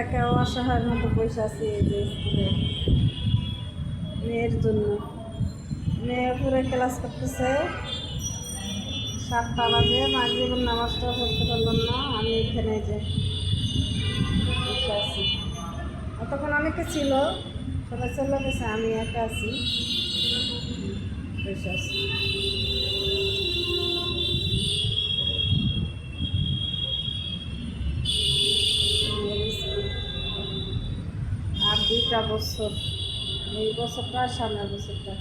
একা অসহায়ের মতো বসে আছি এই যে স্কুলে মেয়ের জন্য। মেয়ে পুরো ক্লাস করতেছে, 7টা বাজে, মাগরিবের নামাজটা পড়তে পারলাম না। আমি এখানে যে বসে আছি। এতক্ষণ অনেকে ছিল, সবাই চলে গেছে, আমি একা আছি, বসে আছি। আর 2টা বছর, এই বছরটা আর সামনের বছরটা।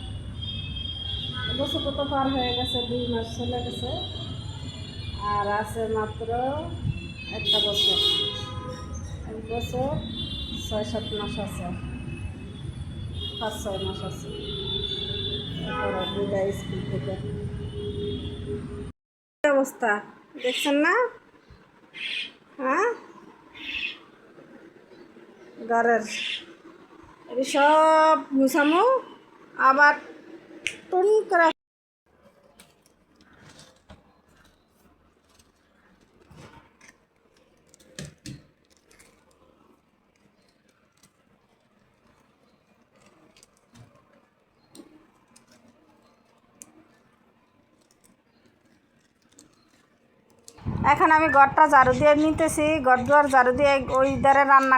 বছরটা তো পার হয়ে গেছে, 2 মাস চলে গেছে, আর আছে মাত্র 1টা বছর। 1 বছর 6-7 মাস আছে, 5-6 মাস আছে, তারপরে বিদায় স্কুল থেকে। অবস্থা দেখছেন না? হ্যাঁ, ঘরের এই সব মুছামো, আবার টুন করে। এখন আমি ঘরটা ঝাড়ু দিয়ে নিতেছি, ঘর দুয়ার ঝাড়ু দিয়ে ওই ধারে রান্না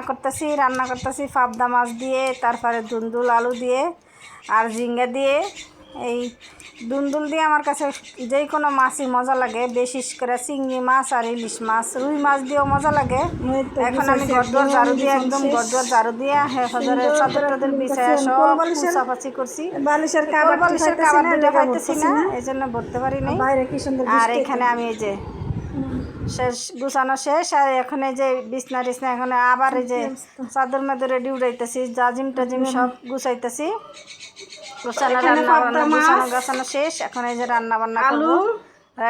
করতেছি পাবদা মাছ দিয়ে, তারপরে দুন্দুল আলু দিয়ে আর ঝিঙ্গা দিয়ে। এই দুন্দুল দিয়ে আমার কাছে যে কোনো মাছই মজা লাগে, বিশেষ করে চিংড়ি মাছ আর ইলিশ মাছ, রুই মাছ দিয়েও মজা লাগে। এখন আমি ঘর দুয়ার ঝাড়ু দিয়ে একদম ঘর দুয়ার ঝাড়ু দিয়ে চাদর টাদর বিছায় সব সাফাচি করছি। বালিশের কাবার দুটো পাইতেছি না, এই জন্য ভরতে পারি নাই। আর এখানে আমি এই যে শেষ গুছানো শেষ, আর এখন এই যে বিছনা টিছনা, এখন আবার এই যে চাদর মাদর রেডি উড়াইতেছি, জাজিম টাজিম সব গুছাইতেছি। গুছানো শেষ, এখন এই যে রান্না বান্না করবো।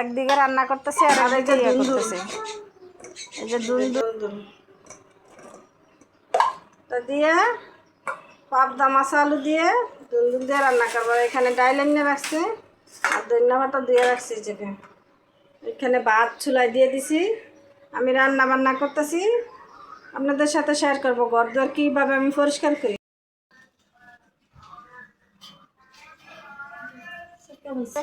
একদিকে রান্না করতেছি আর একদিকে ইয়ে করতেছি, এই যে দুন্দুল দিয়ে পাবদা মাছ আলু দিয়ে দুন্দুল দিয়ে রান্না করবো। এখানে ডাইল এনে রাখছি আর ধনিয়া পাতা দিয়ে রাখছি। এখানে ভাত চুলাই দিয়ে দিছি, আমি রান্না বান্না করতেছি, আপনাদের সাথে শেয়ার করবো ঘর দুয়ার কীভাবে আমি পরিষ্কার করি।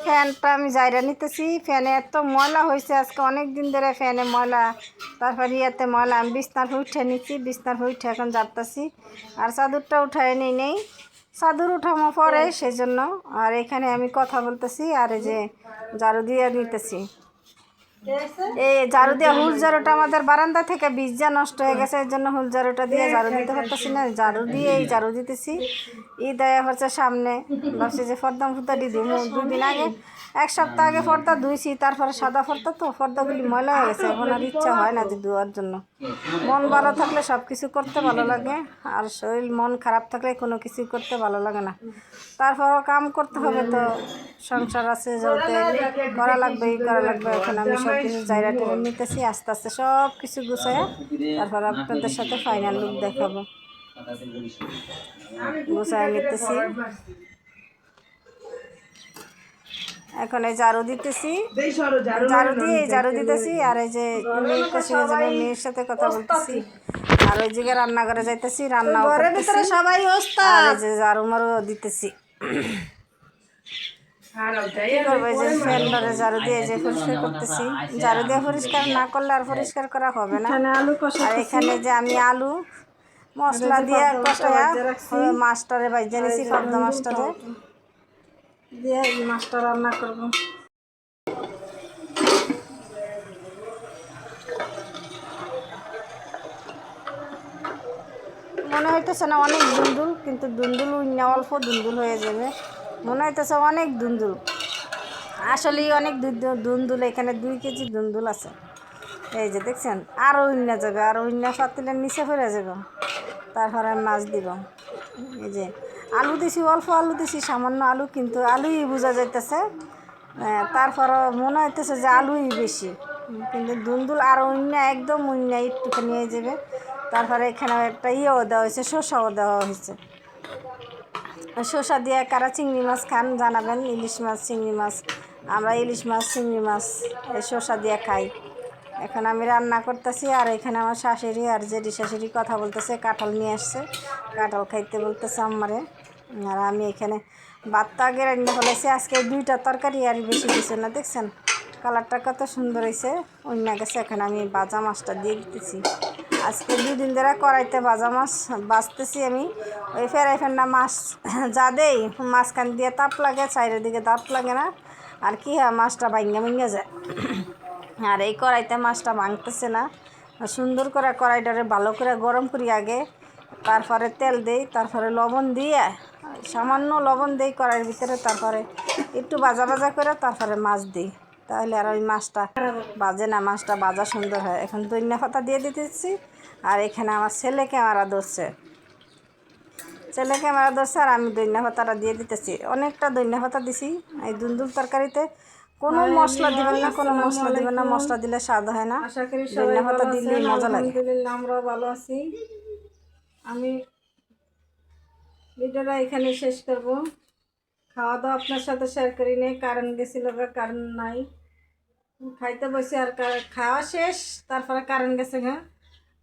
ফ্যানটা আমি জায়গা নিতেছি, ফ্যানে এত ময়লা হয়েছে আজকে, অনেক দিন ধরে ফ্যানে ময়লা, তারপর ইয়াতে ময়লা। আমি বিছনার উঠে নিচ্ছি, বিছনার উঠে এখন যাচ্তেছি, আর চাদরটা উঠায় নেই, চাদর উঠামো পরে সেই জন্য। আর এখানে আমি কথা বলতেছি আর এই যে ঝাড়ু দিয়ে নিতেছি। এই ঝাড়ু দিয়ে হুল ঝাড়ুটা আমাদের বারান্দা থেকে বীজা নষ্ট হয়ে গেছে, এর জন্য হুল ঝাড়ুটা দিয়ে ঝাড়ু দিতে পারতেছি না, ঝাড়ু দিয়ে এই ঝাড়ু দিতেছি। ঈদ আয়া হচ্ছে সামনে, ভাবছি যে ফর্দা ফুর্দাটি দিব। 2 দিন আগে, 1 সপ্তাহ আগে ফর্দা ধুইছি, তারপরে সাদা ফর্দা, তো ফর্দাগুলি ময়লা হয়ে গেছে, এখন আর ইচ্ছা হয় না যে ধোয়ার জন্য। মন ভালো থাকলে সব কিছু করতে ভালো লাগে, আর শরীর মন খারাপ থাকলে কোনো কিছু করতে ভালো লাগে না। তারপরও কাম করতে হবে, তো সংসার আছে, যেতে করা লাগবে, এখন আমি সব কিছু জায়গা টেনে নিতেছি, আস্তে আস্তে সব কিছু গুছায় তারপর আপনাদের সাথে ফাইনাল লুক দেখাবো। গুছায় নিতেছি, এখন এই ঝাড়ু দিতেছি, ঝাড়ু দিতেছি, আর এই যে মেয়ের সাথে কথা বলতেছি, আর ওই জায়গায় রান্না করে যাইতেছি, রান্না সবাই যে ঝাড়ু মারু দিতেছি। ঝাড়ু দিয়ে যে পরিষ্কার করতেছি, ঝাড়ু দিয়ে পরিষ্কার না করলে আর পরিষ্কার করা হবে না। আর এখানে যে আমি আলু মশলা দিয়ে কষায়া মাছটারে ভাজে নিছি, পাবদা মাছটারে দিয়ে এই মাছটা রান্না করব। মনে হইতেছে না অনেক দুন্দুল, কিন্তু দুন্দুল না, অল্প দুন্দুল হয়ে যাবে। মনে হইতেছে অনেক দুন্দুল, আসলেই অনেক দুন্দুল। এখানে 2 কেজি দুন্দুল আছে, এই যে দেখছেন। আরও উন্না যাবে, আরও উন্না পাতিলের নিচে পড়ে যাবে, তারপরে আমি মাছ দিব। এই যে আলু দিছি, অল্প আলু দিছি, সামান্য আলু, কিন্তু আলুই বোঝা যাইতেছে। তারপরও মনে হইতেছে যে আলুই বেশি, কিন্তু দুন্দুল আরও উন্না, একদম উন্না একটুখানি হয়ে যাবে। তারপরে এখানে একটা ইয়েও দেওয়া হয়েছে, শসাও দেওয়া হয়েছে। শসা দিয়ে কারা চিংড়ি মাছ খান জানাবেন, ইলিশ মাছ চিংড়ি মাছ। আমরা ইলিশ মাছ চিংড়ি মাছ এই শসা দিয়ে খাই। এখন আমি রান্না করতেছি, আর এখানে আমার শাশুড়ি আর জেঠি শাশুড়ি কথা বলতেছে, কাঁঠাল নিয়ে আসছে, কাঁঠাল খাইতে বলতেছে আমারে। আর আমি এখানে ভাতটা আগে রান্না ফেলেছি। আজকে 2টা তরকারি আর বেশি কিছু না, দেখছেন কালারটা কত সুন্দর হয়েছে, অন্য গেছে। এখন আমি ভাজা মাছটা দিয়ে দিতেছি। আজকে 2 দিন ধরে কড়াইতে ভাজা মাছ বাজতেছি আমি। ওই ফেরাই ফেন্না মাছ যা দেই, মাঝখান দিয়ে তাপ লাগে, চারিদিকে তাপ লাগে না, আর কি হয় মাছটা ভাঙ্গা ভেঙে যায়। আর এই কড়াইতে মাছটা ভাঙতেছে না। সুন্দর করে কড়াইটারে ভালো করে গরম করি আগে, তারপরে তেল দেই, তারপরে লবণ দিয়ে, সামান্য লবণ দেই কড়াইয়ের ভিতরে, তারপরে একটু ভাজা ভাজা করে তারপরে মাছ দিই, তাহলে আর ওই মাছটা বাজে না, মাছটা ভাজা সুন্দর হয়। এখন ধনিয়া পাতা দিয়ে দিতেছি। আর এখানে আমার ছেলে ক্যামেরা ধরছে, আর আমি ধনিয়া পাতাটা দিয়ে দিতেছি। অনেকটা ধনিয়া পাতা দিছি এই দুন্দুল তরকারিতে। কোনো মশলা দিবেন না, কোনো মশলা দিবেন না, মশলা দিলে স্বাদ হয় না। আশা করি সবাই ধনিয়া পাতা ভালো দিলে আছেন। মজা লাগে। আলহামদুলিল্লাহ আমরাও ভালো আছি। আমি ভিডিওটা এখানে শেষ করব। খাওয়া দাওয়া আপনার সাথে শেয়ার করি নেই, কারেন্ট গেছিল, কারেন্ট নাই। খাইতে বসে আর খাওয়া শেষ, তারপরে কারেন্ট গেছে। হ্যাঁ,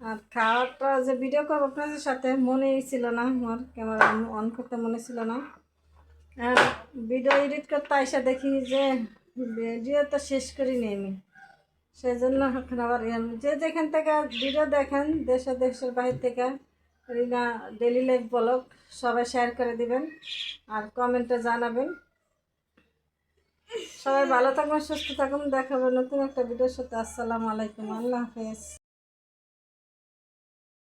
আর খাওয়াটা যে ভিডিও করবো আপনাদের সাথে মনেই ছিল না, আমার ক্যামেরা অন করতে মনে ছিল না। আর ভিডিও এডিট করতে এসে দেখি যে ভিডিও তো শেষ করিনি আমি, সেই জন্য এখন আবার যে যেখান থেকে ভিডিও দেখেন, দেশের বাইরে থেকে, রিনা ডেলি লাইফ ব্লগ, সবাই শেয়ার করে দিবেন আর কমেন্টে জানাবেন। সবাই ভালো থাকুন, সুস্থ থাকুন। দেখাবো নতুন একটা ভিডিওর সাথে। আসসালামু আলাইকুম, আল্লাহ হাফেজ।